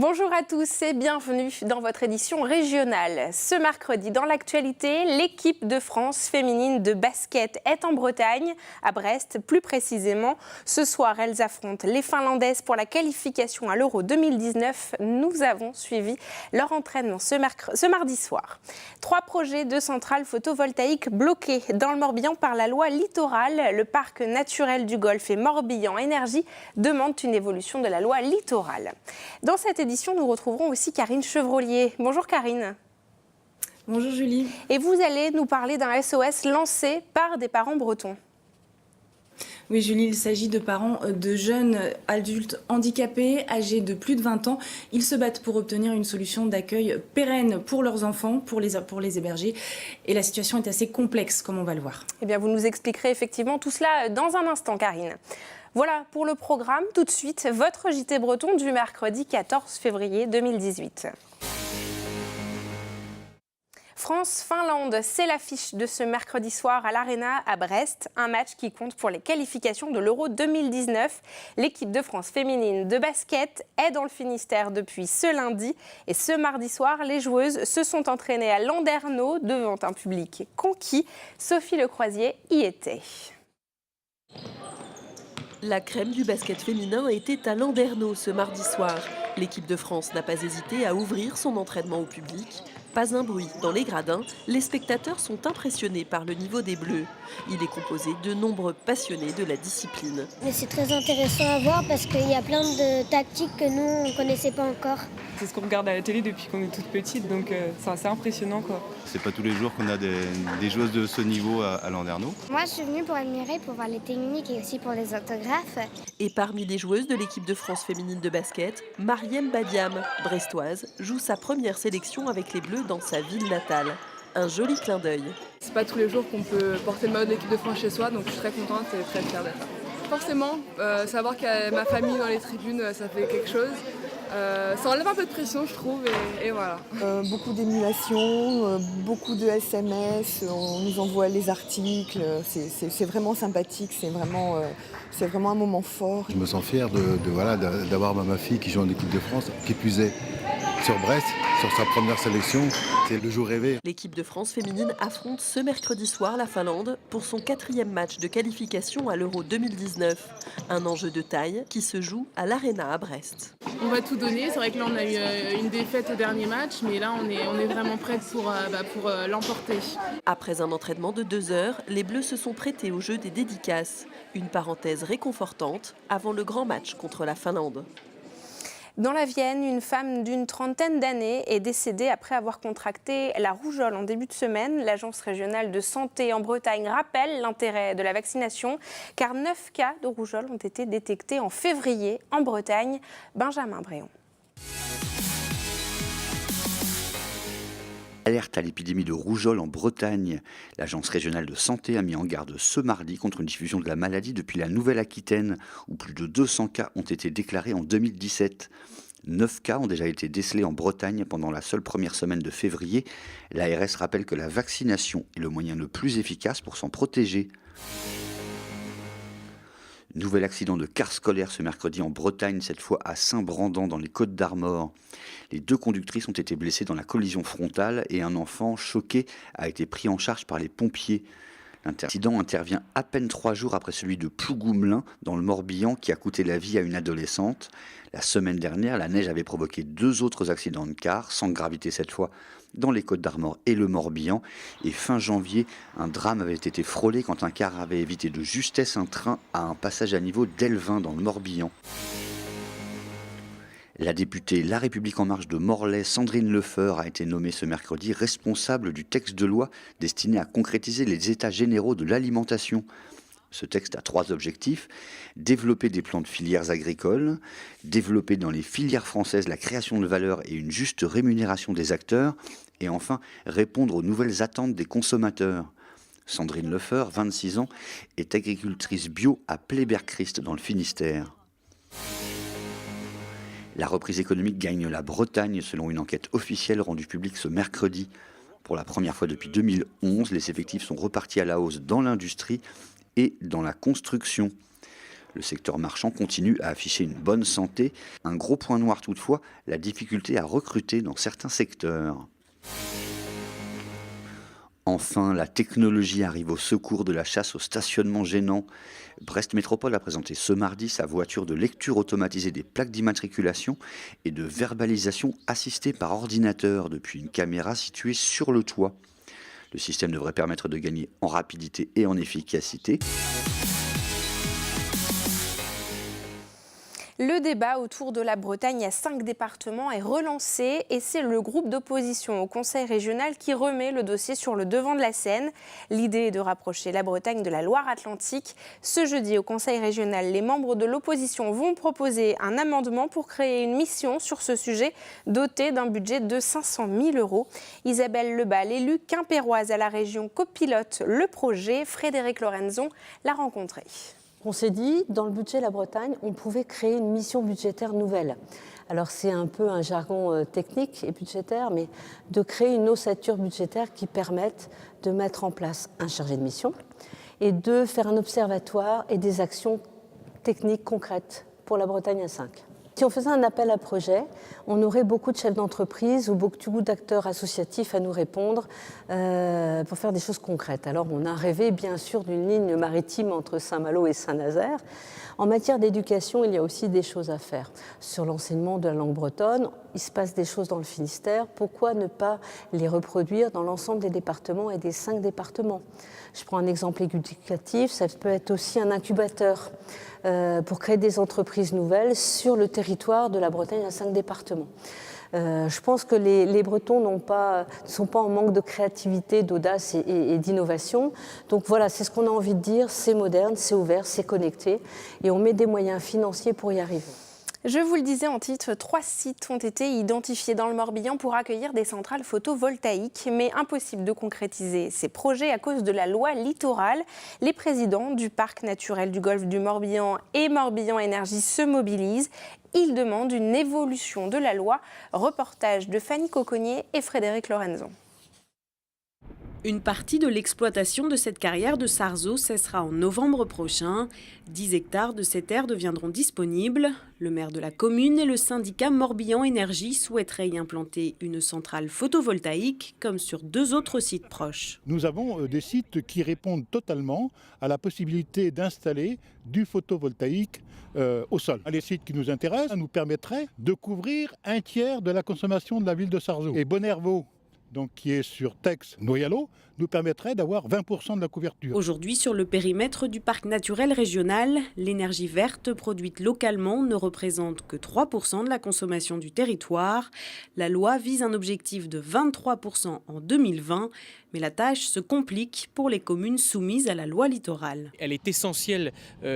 Bonjour à tous et bienvenue dans votre édition régionale. Ce mercredi, dans l'actualité, l'équipe de France féminine de basket est en Bretagne, à Brest plus précisément. Ce soir, elles affrontent les Finlandaises pour la qualification à l'Euro 2019. Nous avons suivi leur entraînement ce mardi soir. 3 projets de centrales photovoltaïques bloqués dans le Morbihan par la loi Littoral. Le parc naturel du Golfe et Morbihan Énergie demandent une évolution de la loi Littoral. Dans cette édition, nous retrouverons aussi Karine Chevrolier. Bonjour Karine. Bonjour Julie. Et vous allez nous parler d'un SOS lancé par des parents bretons. Oui Julie, il s'agit de parents de jeunes adultes handicapés âgés de plus de 20 ans. Ils se battent pour obtenir une solution d'accueil pérenne pour leurs enfants, pour les héberger. Et la situation est assez complexe, comme on va le voir. Eh bien, vous nous expliquerez effectivement tout cela dans un instant, Karine. Voilà pour le programme. Tout de suite, votre JT Breton du mercredi 14 février 2018. France-Finlande, c'est l'affiche de ce mercredi soir à l'Arena à Brest. Un match qui compte pour les qualifications de l'Euro 2019. L'équipe de France féminine de basket est dans le Finistère depuis ce lundi. Et ce mardi soir, les joueuses se sont entraînées à Landerneau devant un public conquis. Sophie Lecroisier y était. La crème du basket féminin était à Landerneau ce mardi soir. L'équipe de France n'a pas hésité à ouvrir son entraînement au public. Pas un bruit dans les gradins, les spectateurs sont impressionnés par le niveau des Bleus. Il est composé de nombreux passionnés de la discipline. Mais c'est très intéressant à voir parce qu'il y a plein de tactiques que nous, on ne connaissait pas encore. C'est ce qu'on regarde à la télé depuis qu'on est toute petite, donc c'est assez impressionnant, quoi. C'est pas tous les jours qu'on a des joueuses de ce niveau à Landerneau. Moi, je suis venue pour admirer, pour voir les techniques et aussi pour les autographes. Et parmi les joueuses de l'équipe de France féminine de basket, Mariem Badiam, brestoise, joue sa première sélection avec les Bleus dans sa ville natale. Un joli clin d'œil. C'est pas tous les jours qu'on peut porter le maillot de l'équipe de France chez soi, donc je suis très contente et très fière d'être là. Forcément, savoir qu'il y a ma famille dans les tribunes, ça fait quelque chose. Ça enlève un peu de pression, je trouve, et voilà. Beaucoup d'émulation, beaucoup de SMS, on nous envoie les articles, c'est vraiment sympathique, c'est vraiment un moment fort. Je me sens fier d'avoir ma fille qui joue en équipe de France, qui plus est sur Brest, sur sa première sélection. C'est le jour rêvé. L'équipe de France féminine affronte ce mercredi soir la Finlande pour son 4e match de qualification à l'Euro 2019. Un enjeu de taille qui se joue à l'Arena à Brest. On va tout donner, c'est vrai que là on a eu une défaite au dernier match, mais là on est vraiment prête pour l'emporter. Après un entraînement de 2 heures, les Bleus se sont prêtés au jeu des dédicaces. Une parenthèse réconfortante avant le grand match contre la Finlande. Dans la Vienne, une femme d'une trentaine d'années est décédée après avoir contracté la rougeole en début de semaine. L'Agence régionale de santé en Bretagne rappelle l'intérêt de la vaccination, car 9 cas de rougeole ont été détectés en février en Bretagne. Benjamin Bréon. Alerte à l'épidémie de rougeole en Bretagne. L'Agence régionale de santé a mis en garde ce mardi contre une diffusion de la maladie depuis la Nouvelle-Aquitaine, où plus de 200 cas ont été déclarés en 2017. 9 cas ont déjà été décelés en Bretagne pendant la seule première semaine de février. L'ARS rappelle que la vaccination est le moyen le plus efficace pour s'en protéger. Nouvel accident de car scolaire ce mercredi en Bretagne, cette fois à Saint-Brandan dans les Côtes-d'Armor. Les 2 conductrices ont été blessées dans la collision frontale et un enfant choqué a été pris en charge par les pompiers. L'incident intervient à peine 3 jours après celui de Plougoumelin dans le Morbihan qui a coûté la vie à une adolescente. La semaine dernière, la neige avait provoqué 2 autres accidents de car, sans gravité cette fois, dans les Côtes-d'Armor et le Morbihan. Et fin janvier, un drame avait été frôlé quand un car avait évité de justesse un train à un passage à niveau d'Elvin dans le Morbihan. La députée La République En Marche de Morlaix, Sandrine Lefeur, a été nommée ce mercredi responsable du texte de loi destiné à concrétiser les états généraux de l'alimentation. Ce texte a 3 objectifs: développer des plans de filières agricoles, développer dans les filières françaises la création de valeur et une juste rémunération des acteurs, et enfin répondre aux nouvelles attentes des consommateurs. Sandrine Lefeur, 26 ans, est agricultrice bio à Pleyber-Christ dans le Finistère. La reprise économique gagne la Bretagne selon une enquête officielle rendue publique ce mercredi. Pour la première fois depuis 2011, les effectifs sont repartis à la hausse dans l'industrie et dans la construction. Le secteur marchand continue à afficher une bonne santé. Un gros point noir toutefois, la difficulté à recruter dans certains secteurs. Enfin, la technologie arrive au secours de la chasse au stationnement gênant. Brest Métropole a présenté ce mardi sa voiture de lecture automatisée des plaques d'immatriculation et de verbalisation assistée par ordinateur depuis une caméra située sur le toit. Le système devrait permettre de gagner en rapidité et en efficacité. Le débat autour de la Bretagne à 5 départements est relancé et c'est le groupe d'opposition au Conseil régional qui remet le dossier sur le devant de la scène. L'idée est de rapprocher la Bretagne de la Loire-Atlantique. Ce jeudi, au Conseil régional, les membres de l'opposition vont proposer un amendement pour créer une mission sur ce sujet dotée d'un budget de 500 000 €. Isabelle Lebal, élue quimpéroise à la région, copilote le projet. Frédéric Lorenzon l'a rencontré. On s'est dit, dans le budget de la Bretagne, on pouvait créer une mission budgétaire nouvelle. Alors c'est un peu un jargon technique et budgétaire, mais de créer une ossature budgétaire qui permette de mettre en place un chargé de mission et de faire un observatoire et des actions techniques concrètes pour la Bretagne à 5. Si on faisait un appel à projet, on aurait beaucoup de chefs d'entreprise ou beaucoup d'acteurs associatifs à nous répondre pour faire des choses concrètes. Alors on a rêvé bien sûr d'une ligne maritime entre Saint-Malo et Saint-Nazaire. En matière d'éducation, il y a aussi des choses à faire. Sur l'enseignement de la langue bretonne, il se passe des choses dans le Finistère. Pourquoi ne pas les reproduire dans l'ensemble des départements et des 5 départements ? Je prends un exemple éducatif, ça peut être aussi un incubateur pour créer des entreprises nouvelles sur le territoire de la Bretagne à 5 départements. Je pense que les Bretons ne sont pas en manque de créativité, d'audace et d'innovation. Donc voilà, c'est ce qu'on a envie de dire, c'est moderne, c'est ouvert, c'est connecté et on met des moyens financiers pour y arriver. Je vous le disais en titre, 3 sites ont été identifiés dans le Morbihan pour accueillir des centrales photovoltaïques, mais impossible de concrétiser ces projets à cause de la loi littorale. Les présidents du parc naturel du golfe du Morbihan et Morbihan Énergie se mobilisent. Ils demandent une évolution de la loi. Reportage de Fanny Coconnier et Frédéric Lorenzon. Une partie de l'exploitation de cette carrière de Sarzeau cessera en novembre prochain. 10 hectares de ces terres deviendront disponibles. Le maire de la commune et le syndicat Morbihan Énergie souhaiteraient y implanter une centrale photovoltaïque comme sur 2 autres sites proches. Nous avons des sites qui répondent totalement à la possibilité d'installer du photovoltaïque au sol. Les sites qui nous intéressent nous permettraient de couvrir 1/3 de la consommation de la ville de Sarzeau. Et Bonervaux, donc qui est sur Tex-Noyalo, nous permettrait d'avoir 20% de la couverture. Aujourd'hui, sur le périmètre du parc naturel régional, l'énergie verte produite localement ne représente que 3% de la consommation du territoire. La loi vise un objectif de 23% en 2020, mais la tâche se complique pour les communes soumises à la loi littorale. Elle est essentielle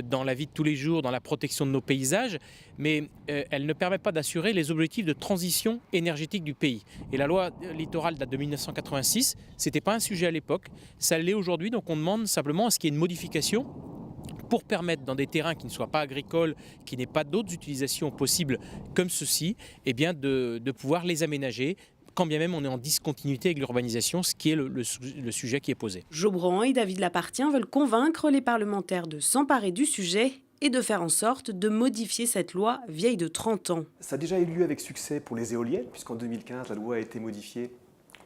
dans la vie de tous les jours, dans la protection de nos paysages, mais elle ne permet pas d'assurer les objectifs de transition énergétique du pays. Et la loi littorale date de 1986, ce n'était pas un sujet à l'époque, ça l'est aujourd'hui, donc on demande simplement à ce qu'il y ait une modification pour permettre dans des terrains qui ne soient pas agricoles, qui n'aient pas d'autres utilisations possibles comme ceci, eh bien de pouvoir les aménager, quand bien même on est en discontinuité avec l'urbanisation, ce qui est le sujet qui est posé. Jobran et David Lapartien veulent convaincre les parlementaires de s'emparer du sujet et de faire en sorte de modifier cette loi vieille de 30 ans. Ça a déjà eu lieu avec succès pour les éoliennes, puisqu'en 2015, la loi a été modifiée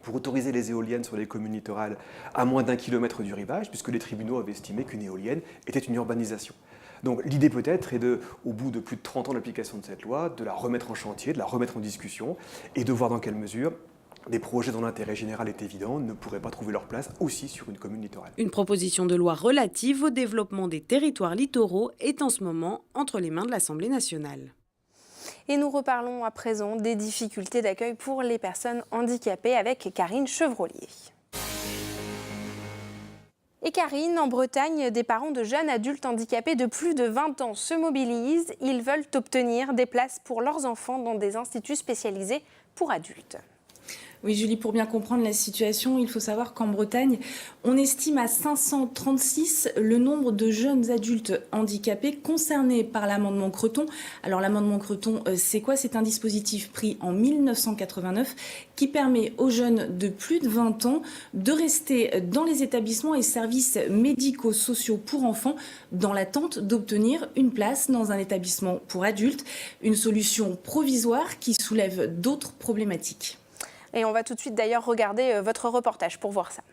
pour autoriser les éoliennes sur les communes littorales à moins d'1 kilomètre du rivage, puisque les tribunaux avaient estimé qu'une éolienne était une urbanisation. Donc l'idée peut-être est au bout de plus de 30 ans d'application de cette loi, de la remettre en chantier, de la remettre en discussion, et de voir dans quelle mesure des projets dont l'intérêt général est évident ne pourraient pas trouver leur place aussi sur une commune littorale. Une proposition de loi relative au développement des territoires littoraux est en ce moment entre les mains de l'Assemblée nationale. Et nous reparlons à présent des difficultés d'accueil pour les personnes handicapées avec Karine Chevrolier. Et Karine, en Bretagne, des parents de jeunes adultes handicapés de plus de 20 ans se mobilisent. Ils veulent obtenir des places pour leurs enfants dans des instituts spécialisés pour adultes. Oui, Julie, pour bien comprendre la situation, il faut savoir qu'en Bretagne, on estime à 536 le nombre de jeunes adultes handicapés concernés par l'amendement Creton. Alors l'amendement Creton, c'est quoi? C'est un dispositif pris en 1989 qui permet aux jeunes de plus de 20 ans de rester dans les établissements et services médico-sociaux pour enfants dans l'attente d'obtenir une place dans un établissement pour adultes. Une solution provisoire qui soulève d'autres problématiques. Et on va tout de suite d'ailleurs regarder votre reportage pour voir ça.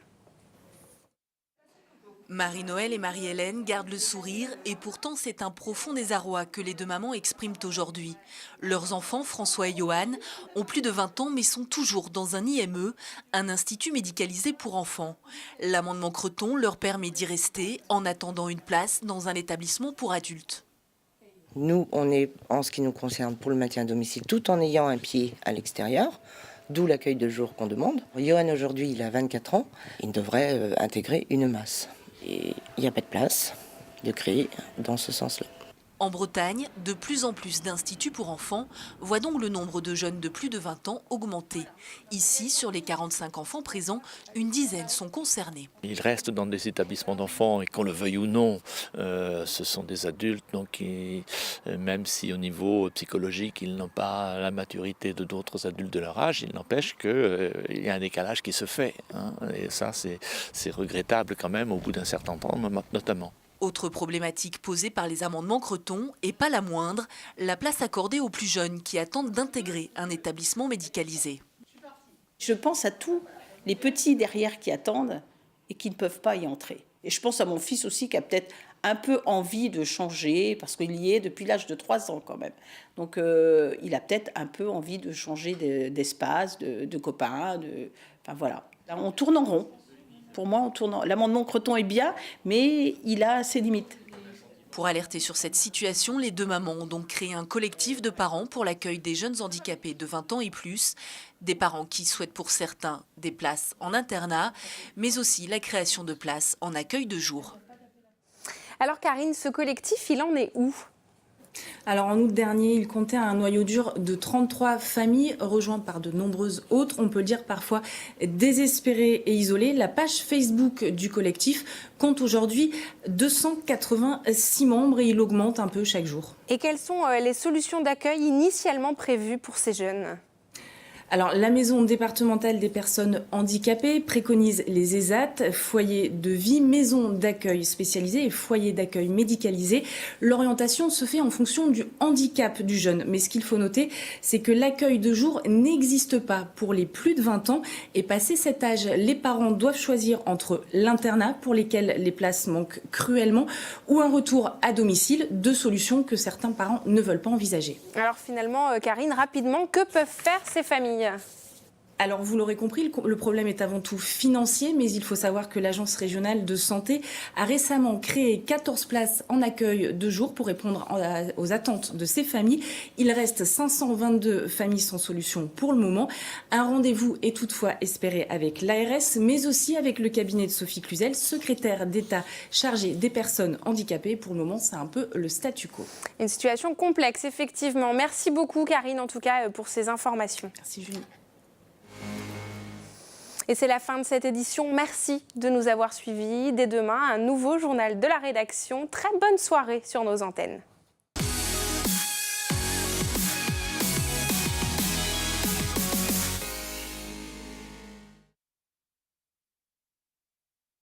Marie-Noël et Marie-Hélène gardent le sourire et pourtant c'est un profond désarroi que les deux mamans expriment aujourd'hui. Leurs enfants, François et Johan, ont plus de 20 ans mais sont toujours dans un IME, un institut médicalisé pour enfants. L'amendement Creton leur permet d'y rester en attendant une place dans un établissement pour adultes. Nous, on est, en ce qui nous concerne, pour le maintien à domicile, tout en ayant un pied à l'extérieur. D'où l'accueil de jour qu'on demande. Johan, aujourd'hui, il a 24 ans. Il devrait intégrer une masse. Et il n'y a pas de place de créer dans ce sens-là. En Bretagne, de plus en plus d'instituts pour enfants voient donc le nombre de jeunes de plus de 20 ans augmenter. Ici, sur les 45 enfants présents, une dizaine sont concernés. Ils restent dans des établissements d'enfants et qu'on le veuille ou non, ce sont des adultes, donc même si au niveau psychologique ils n'ont pas la maturité de d'autres adultes de leur âge, il n'empêche qu'il y a un décalage qui se fait. Et ça, c'est regrettable quand même au bout d'un certain temps, notamment. Autre problématique posée par les amendements Creton, et pas la moindre, la place accordée aux plus jeunes qui attendent d'intégrer un établissement médicalisé. Je pense à tous les petits derrière qui attendent et qui ne peuvent pas y entrer. Et je pense à mon fils aussi qui a peut-être un peu envie de changer, parce qu'il y est depuis l'âge de 3 ans quand même. Donc il a peut-être un peu envie de changer d'espace, de copains, enfin voilà. On tourne en rond. Pour moi, l'amendement Creton est bien, mais il a ses limites. Pour alerter sur cette situation, les deux mamans ont donc créé un collectif de parents pour l'accueil des jeunes handicapés de 20 ans et plus. Des parents qui souhaitent pour certains des places en internat, mais aussi la création de places en accueil de jour. Alors Karine, ce collectif, il en est où ? Alors en août dernier, il comptait un noyau dur de 33 familles rejointes par de nombreuses autres, on peut le dire parfois désespérées et isolées. La page Facebook du collectif compte aujourd'hui 286 membres et il augmente un peu chaque jour. Et quelles sont les solutions d'accueil initialement prévues pour ces jeunes ? Alors, la maison départementale des personnes handicapées préconise les ESAT, foyers de vie, maison d'accueil spécialisée et foyer d'accueil médicalisé. L'orientation se fait en fonction du handicap du jeune. Mais ce qu'il faut noter, c'est que l'accueil de jour n'existe pas pour les plus de 20 ans. Et passé cet âge, les parents doivent choisir entre l'internat, pour lesquels les places manquent cruellement, ou un retour à domicile, deux solutions que certains parents ne veulent pas envisager. Alors finalement, Karine, rapidement, que peuvent faire ces familles ? Alors, vous l'aurez compris, le problème est avant tout financier, mais il faut savoir que l'Agence régionale de santé a récemment créé 14 places en accueil de jour pour répondre aux attentes de ces familles. Il reste 522 familles sans solution pour le moment. Un rendez-vous est toutefois espéré avec l'ARS, mais aussi avec le cabinet de Sophie Cluzel, secrétaire d'État chargée des personnes handicapées. Pour le moment, c'est un peu le statu quo. Une situation complexe, effectivement. Merci beaucoup, Karine, en tout cas, pour ces informations. Merci, Julie. Et c'est la fin de cette édition. Merci de nous avoir suivis. Dès demain, un nouveau journal de la rédaction. Très bonne soirée sur nos antennes.